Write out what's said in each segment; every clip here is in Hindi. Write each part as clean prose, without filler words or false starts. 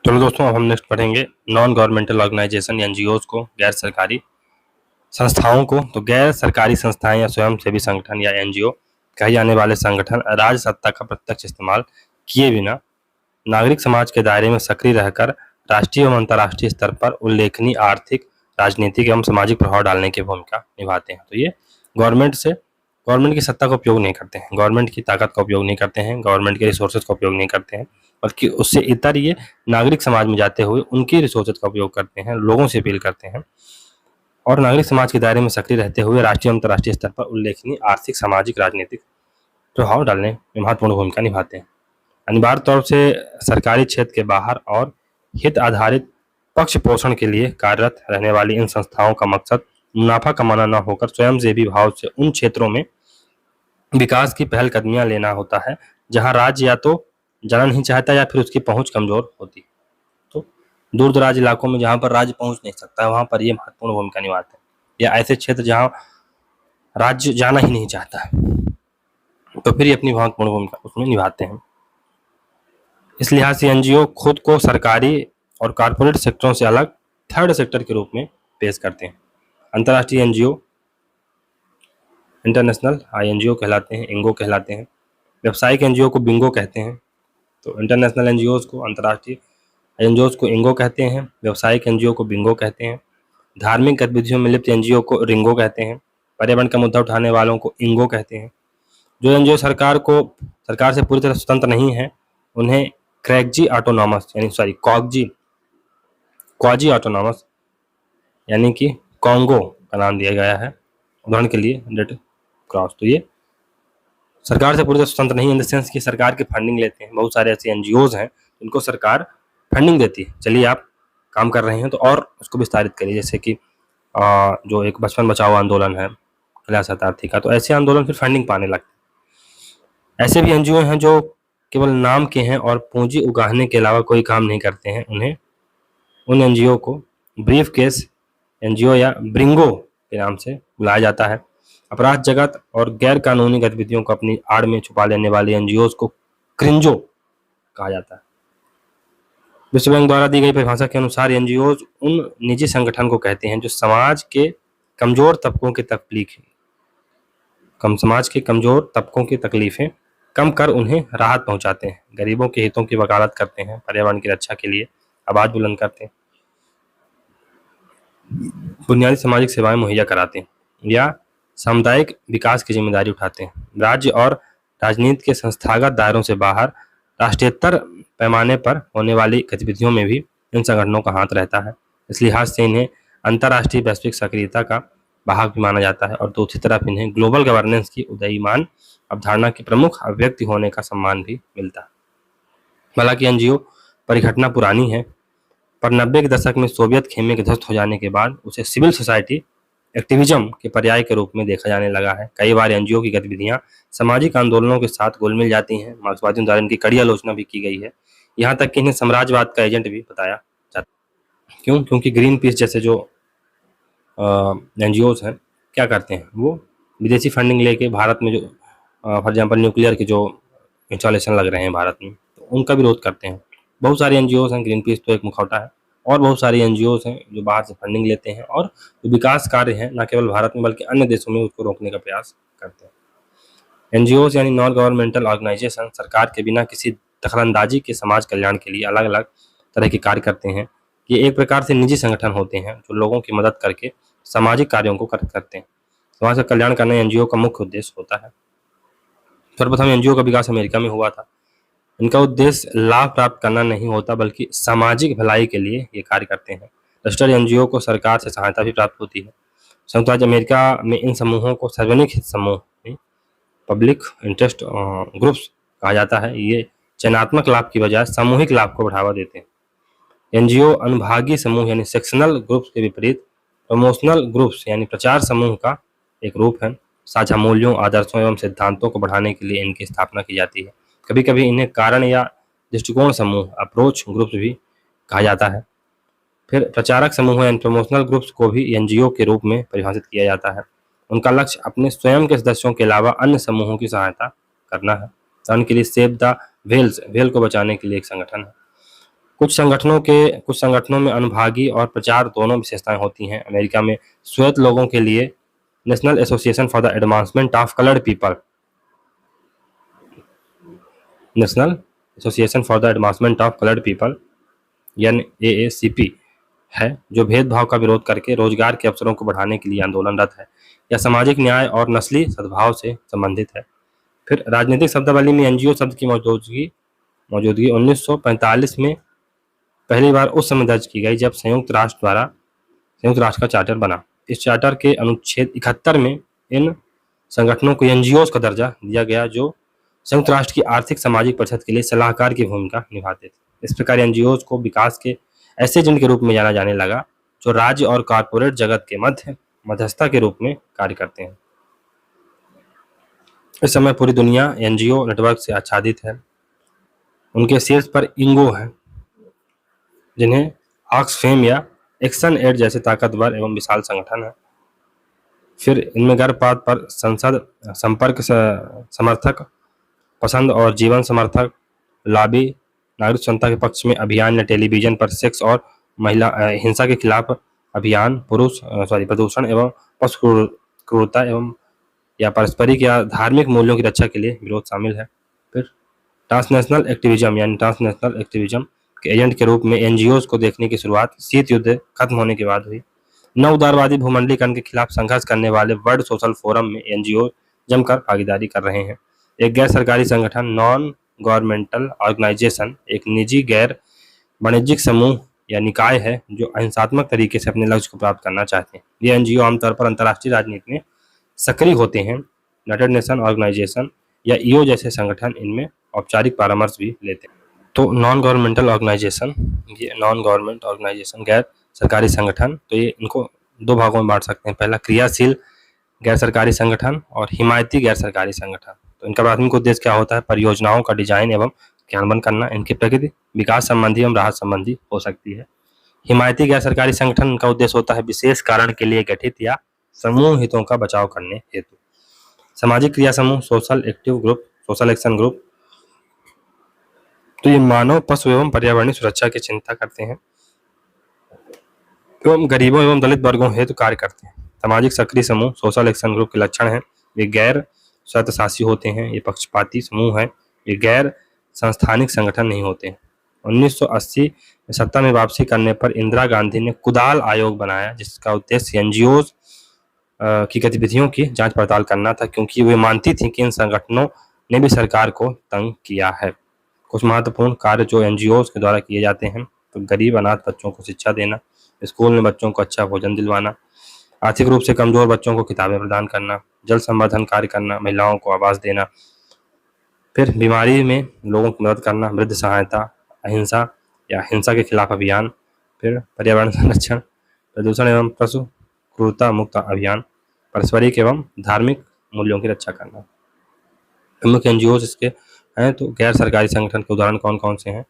चलो दोस्तों, अब हम नेक्स्ट पढ़ेंगे नॉन गवर्नमेंटल ऑर्गेनाइजेशन या एनजीओज को, गैर सरकारी संस्थाओं को। तो गैर सरकारी संस्थाएं या स्वयंसेवी संगठन या एनजीओ कहे जाने वाले संगठन राज्य सत्ता का प्रत्यक्ष इस्तेमाल किए बिना नागरिक समाज के दायरे में सक्रिय रहकर राष्ट्रीय एवं अंतर्राष्ट्रीय स्तर पर उल्लेखनीय आर्थिक, राजनीतिक एवं सामाजिक प्रभाव डालने की भूमिका निभाते हैं। तो ये गवर्नमेंट की सत्ता का उपयोग नहीं करते हैं, गवर्नमेंट की ताकत का उपयोग नहीं करते हैं, गवर्नमेंट के रिसोर्सेज का उपयोग नहीं करते हैं, बल्कि उससे इतर ये नागरिक समाज में जाते हुए उनके रिसोर्सेज का उपयोग करते हैं, लोगों से अपील करते हैं और नागरिक समाज के दायरे में सक्रिय रहते हुए राष्ट्रीय एवं अंतर्राष्ट्रीय स्तर पर उल्लेखनीय आर्थिक, सामाजिक, राजनीतिक प्रभाव डालने में महत्वपूर्ण भूमिका निभाते हैं। अनिवार्य तौर से सरकारी क्षेत्र के बाहर और हित आधारित पक्ष पोषण के लिए कार्यरत रहने वाली इन संस्थाओं का मकसद मुनाफा कमाना न होकर स्वयंसेवी भाव से उन क्षेत्रों में विकास की पहलकदमियां लेना होता है जहां राज्य या तो जाना नहीं चाहता या फिर उसकी पहुंच कमजोर होती है। तो दूर दराज इलाकों में जहां पर राज्य पहुंच नहीं सकता है, वहां पर ये महत्वपूर्ण भूमिका निभाते हैं, या ऐसे क्षेत्र जहां राज्य जाना ही नहीं चाहता है तो फिर ये अपनी महत्वपूर्ण भूमिका उसमें निभाते हैं। इस लिहाज से एनजीओ खुद को सरकारी और कॉरपोरेट सेक्टरों से अलग थर्ड सेक्टर के रूप में पेश करते हैं। अंतर्राष्ट्रीय एनजीओ इंटरनेशनल एनजीओ कहलाते हैं, इंगो कहलाते हैं। व्यावसायिक एनजीओ को बिंगो कहते हैं। तो इंटरनेशनल एनजीओज को, अंतर्राष्ट्रीय एनजीओज को इंगो कहते हैं, व्यावसायिक एनजीओ को बिंगो कहते हैं, धार्मिक गतिविधियों में लिप्त एनजीओ को रिंगो कहते हैं, पर्यावरण का मुद्दा उठाने वालों को इंगो कहते हैं। जो एनजीओ सरकार से पूरी तरह स्वतंत्र नहीं है उन्हें क्रैगजी ऑटोनॉमस क्वाजी ऑटोनॉमस यानी कि कॉन्गो का नाम दिया गया है। उदाहरण के लिए रेड क्रॉस। तो ये सरकार से पूरी तरह स्वतंत्र नहीं, इन द सेंस कि सरकार की फंडिंग लेते हैं। बहुत सारे ऐसे एनजीओज हैं जिनको सरकार फंडिंग देती है, चलिए आप काम कर रहे हैं तो और उसको विस्तारित करिए। जैसे कि जो एक बचपन बचाओ आंदोलन है, कला शतार्थी का, तो ऐसे आंदोलन फिर फंडिंग पाने लगते हैं। ऐसे भी एनजीओ हैं जो केवल नाम के हैं और पूंजी उगाहने के अलावा कोई काम नहीं करते हैं। उन एनजीओ को ब्रीफ केस एनजीओ या ब्रिंगो के नाम से बुलाया जाता है। अपराध जगत और गैर कानूनी गतिविधियों को अपनी आड़ में छुपा लेने वाले एनजीओज को क्रिंजो कहा जाता है। विश्व बैंक द्वारा दी गई परिभाषा के अनुसार एनजीओज उन निजी संगठन को कहते हैं जो समाज के कमजोर तबकों की तकलीफें कम कर उन्हें राहत पहुंचाते हैं, गरीबों के हितों की वकालत करते हैं, पर्यावरण की रक्षा के लिए आवाज बुलंद करते हैं, बुनियादी सामाजिक सेवाएं मुहैया कराते हैं या सामुदायिक विकास की जिम्मेदारी उठाते हैं। राज्य और राजनीति के संस्थागत दायरों से बाहर राष्ट्रीयतर पैमाने पर होने वाली गतिविधियों में भी इन संगठनों का हाथ रहता है। इस लिहाज से इन्हें अंतर्राष्ट्रीय वैश्विक सक्रियता का वाहक भी माना जाता है और दूसरी तरफ इन्हें ग्लोबल गवर्नेंस की उदयीमान अवधारणा की प्रमुख अभिव्यक्ति होने का सम्मान भी मिलता है। हालांकि एनजीओ परिघटना पुरानी है, पर 90 के दशक में सोवियत खेमे के ध्वस्त हो जाने के बाद उसे सिविल सोसाइटी एक्टिविज्म के पर्याय के रूप में देखा जाने लगा है। कई बार एनजीओ की गतिविधियां सामाजिक आंदोलनों के साथ घुल-मिल जाती हैं। मार्क्सवादियों द्वारा इनकी कड़ी आलोचना भी की गई है, यहाँ तक कि इन्हें साम्राज्यवाद का एजेंट भी बताया जाता है। क्यों? क्योंकि ग्रीन पीस जैसे जो एनजीओज हैं क्या करते हैं, वो विदेशी फंडिंग लेके भारत में जो फॉर एग्जाम्पल न्यूक्लियर के जो इंस्टॉलेशन लग रहे हैं भारत में, तो उनका विरोध करते हैं। बहुत सारे एनजीओज हैं, ग्रीन पीस तो एक मुखौटा है, और बहुत सारी एनजीओज हैं जो बाहर से फंडिंग लेते हैं और जो विकास कार्य है न केवल भारत में बल्कि अन्य देशों में उसको रोकने का प्रयास करते हैं। एनजीओज यानी नॉन गवर्नमेंटल ऑर्गेनाइजेशन सरकार के बिना किसी दखलंदाजी के समाज कल्याण के लिए अलग अलग तरह के कार्य करते हैं। ये एक प्रकार से निजी संगठन होते हैं जो लोगों की मदद करके सामाजिक कार्यों को करते हैं। समाज का कल्याण करना एनजीओ का मुख्य उद्देश्य होता है। सर्वप्रथम एनजीओ का विकास अमेरिका में हुआ था। इनका उद्देश्य लाभ प्राप्त करना नहीं होता बल्कि सामाजिक भलाई के लिए ये कार्य करते हैं। रजिस्टर्ड एनजीओ को सरकार से सहायता भी प्राप्त होती है। संयुक्त राज्य अमेरिका में इन समूहों को सार्वजनिक हित समूह पब्लिक इंटरेस्ट ग्रुप्स कहा जाता है। ये चयनात्मक लाभ की बजाय सामूहिक लाभ को बढ़ावा देते हैं। एनजीओ अनुभागीय समूह यानी सेक्शनल ग्रुप्स के विपरीत प्रमोशनल ग्रुप्स यानी प्रचार समूह का एक रूप है। साझा मूल्यों, आदर्शों एवं सिद्धांतों को बढ़ाने के लिए इनकी स्थापना की जाती है। कभी कभी इन्हें कारण या दृष्टिकोण समूह अप्रोच ग्रुप्स भी कहा जाता है। फिर प्रचारक समूह यानी प्रमोशनल ग्रुप्स को भी एनजीओ के रूप में परिभाषित किया जाता है। उनका लक्ष्य अपने स्वयं के सदस्यों के अलावा अन्य समूहों की सहायता करना है। उदाहरण के लिए सेव द व्हेल्स, व्हेल को बचाने के लिए एक संगठन है। कुछ संगठनों में अनुभागी और प्रचार दोनों विशेषताएं होती हैं। अमेरिका में श्वेत लोगों के लिए national association for the advancement of coloured people, national association for the advancement of coloured people NAACP है, जो भेदभाव का विरोध करके रोजगार के अवसरों को बढ़ाने के लिए आंदोलनरत है। यह सामाजिक न्याय और नस्ली सद्भाव से संबंधित है। फिर राजनीतिक शब्दावली में एनजीओ शब्द की मौजूदगी 1945 में पहली बार उस समय दर्ज की गई जब संयुक्त राष्ट्र का चार्टर बना। इस चार्टर के अनुच्छेद 71 में इन संगठनों को एनजीओ का दर्जा दिया गया, जो संयुक्त राष्ट्र की आर्थिक सामाजिक परिषद के लिए सलाहकार की भूमिका निभाते थे। इस प्रकार एनजीओ को विकास के ऐसे एजेंट के रूप में जाना जाने लगा जो राज्य और कॉरपोरेट जगत के मध्यस्थता के रूप में कार्य करते हैं। इस समय पूरी दुनिया एनजीओ नेटवर्क से आच्छादित है। उनके शीर्ष पर इंगो है, जिन्हें ऑक्सफेम या एक्शन एड जैसे ताकतवर एवं विशाल संगठन है। फिर इनमें गर्भपात पर संसद संपर्क समर्थक, पसंद और जीवन समर्थक, लॉबी, नागरिक स्वतंत्रता के पक्ष में अभियान या टेलीविजन पर सेक्स और महिला हिंसा के खिलाफ अभियान, प्रदूषण एवं पशु क्रूरता एवं या पारस्परिक या धार्मिक मूल्यों की रक्षा के लिए विरोध शामिल है। फिर ट्रांसनेशनल एक्टिविज्म के एजेंट के रूप में एनजीओ को देखने की शुरुआत शीत युद्ध खत्म होने के बाद हुई। नव उदारवादी भूमंडलीकरण के खिलाफ संघर्ष करने वाले वर्ल्ड सोशल फोरम में एनजीओ जमकर भागीदारी कर रहे हैं। एक गैर सरकारी संगठन नॉन गवर्नमेंटल ऑर्गेनाइजेशन एक निजी गैर वाणिज्यिक समूह या निकाय है जो अहिंसात्मक तरीके से अपने लक्ष्य को प्राप्त करना चाहते हैं। ये एनजीओ आमतौर पर अंतर्राष्ट्रीय राजनीति में सक्रिय होते हैं। यूनाइटेड नेशन ऑर्गेनाइजेशन या ईओ जैसे संगठन इनमें औपचारिक परामर्श भी लेते हैं। तो नॉन गवर्नमेंटल ऑर्गेनाइजेशन, ये नॉन गवर्नमेंट ऑर्गेनाइजेशन गैर सरकारी संगठन, तो ये इनको दो भागों में बांट सकते हैं। पहला क्रियाशील गैर सरकारी संगठन और हिमायती गैर सरकारी संगठन। तो इनका प्राथमिक उद्देश्य क्या होता है? परियोजनाओं का डिजाइन एवं क्रियान्वयन करना। इनकी प्रकृति विकास संबंधी एवं राहत संबंधी हो सकती है। हिमायती गैर सरकारी संगठन का उद्देश्य होता है विशेष कारण के लिए गठित या समूह हितों का बचाव करने हेतु। सामाजिक क्रिया समूह, सोशल एक्शन ग्रुप, तो ये मानव, पशु एवं पर्यावरणीय सुरक्षा की चिंता करते हैं एवं गरीबों एवं दलित वर्गों हेतु कार्य करते हैं। सामाजिक सक्रिय समूह, सोशल एक्शन ग्रुप के लक्षण हैं, ये गैर स्वायत्तशासी होते हैं, ये पक्षपाती समूह है, ये गैर संस्थानिक संगठन नहीं होते हैं। 1980 में सत्ता में वापसी करने पर इंदिरा गांधी ने कुदाल आयोग बनाया, जिसका उद्देश्य एनजीओ की गतिविधियों की जांच पड़ताल करना था, क्योंकि वे मानती थी कि इन संगठनों ने भी सरकार को तंग किया है। कुछ महत्वपूर्ण कार्य जो एनजीओ के द्वारा किए जाते हैं, तो गरीब अनाथ बच्चों को शिक्षा देना, स्कूल में बच्चों को अच्छा भोजन दिलवाना, आर्थिक रूप से कमजोर बच्चों को किताबें प्रदान करना, जल संवर्धन कार्य करना, महिलाओं को आवास देना, फिर बीमारी में लोगों की मदद करना, वृद्ध सहायता, अहिंसा या हिंसा के खिलाफ अभियान, फिर पर्यावरण संरक्षण, प्रदूषण एवं पशु क्रूरता मुक्त अभियान, पारस्परिक एवं धार्मिक मूल्यों की रक्षा करना। प्रमुख एनजीओ इसके हैं। तो गैर सरकारी संगठन के उदाहरण कौन कौन से हैं?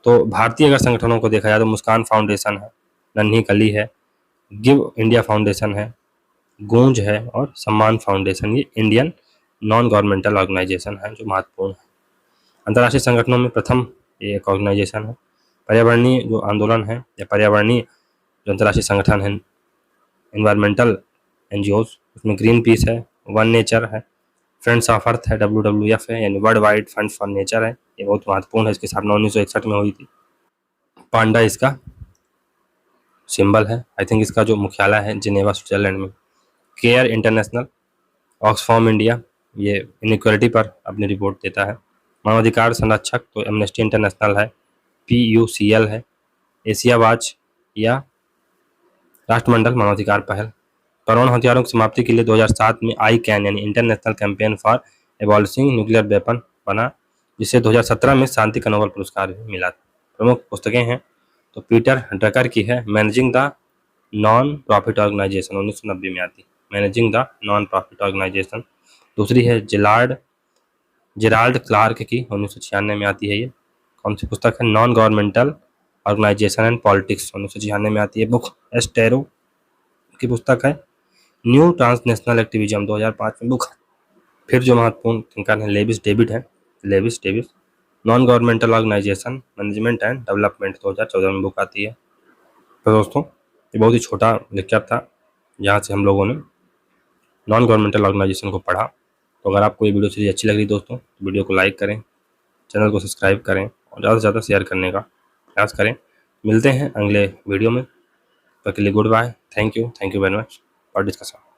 तो भारतीय अगर संगठनों को देखा जाए तो मुस्कान फाउंडेशन है, नन्ही कली है, गिव इंडिया फाउंडेशन है, गूंज है और सम्मान फाउंडेशन। ये इंडियन नॉन गवर्नमेंटल ऑर्गेनाइजेशन है जो महत्वपूर्ण है। अंतर्राष्ट्रीय संगठनों में प्रथम ये एक ऑर्गेनाइजेशन है। पर्यावरणीय जो आंदोलन है या पर्यावरणीय जो अंतर्राष्ट्रीय संगठन है, एनवायरमेंटल एनजीओ, उसमें ग्रीन पीस है, वन नेचर है, फ्रेंड्स ऑफ अर्थ है, WWF है, यानी world wide fund for nature है, ये बहुत महत्वपूर्ण है। इसकी स्थापना 1961 में हुई थी। पांडा इसका सिंबल है। आई थिंक इसका जो मुख्यालय है जिनेवा स्विट्जरलैंड में। केयर इंटरनेशनल, ऑक्सफॉर्म इंडिया, ये इनइक्वालिटी पर अपनी रिपोर्ट देता है। मानवाधिकार संरक्षक तो एमनेस्टी इंटरनेशनल है, PUCL है, एशिया वॉच या राष्ट्रमंडल मानवाधिकार पहल। परमाणु हथियारों की समाप्ति के लिए 2007 में ICAN यानी international campaign for abolishing nuclear weapon बना, जिसे 2017 में शांति का नोबेल पुरस्कार भी मिला। प्रमुख पुस्तकें हैं तो पीटर ड्रकर की है managing the non profit organisation, 1990 में आती, managing the non profit organisation. दूसरी है जेराल्ड क्लार्क की, 1996 में आती है। ये कौन सी पुस्तक है? Non governmental organisation and politics, 1996 में आती है बुक। एस्टेरो की पुस्तक है न्यू ट्रांसनेशनल एक्टिविज्म, 2005 में बुक। फिर जो महत्वपूर्ण थिंकर है लेविस डेविड है, Lewis Davis non governmental organisation management and development 2014 में बुक आती है। तो दोस्तों ये बहुत ही छोटा लेक्चर था जहाँ से हम लोगों ने नॉन गवर्नमेंटल ऑर्गेनाइजेशन को पढ़ा। तो अगर आपको ये वीडियो सीरीज अच्छी लग रही दोस्तों तो वीडियो को लाइक करें, चैनल को सब्सक्राइब करें और ज़्यादा से ज़्यादा शेयर करने का प्रयास करें। मिलते हैं अगले वीडियो में, तब तक के लिए goodbye. Thank you very much for discussion.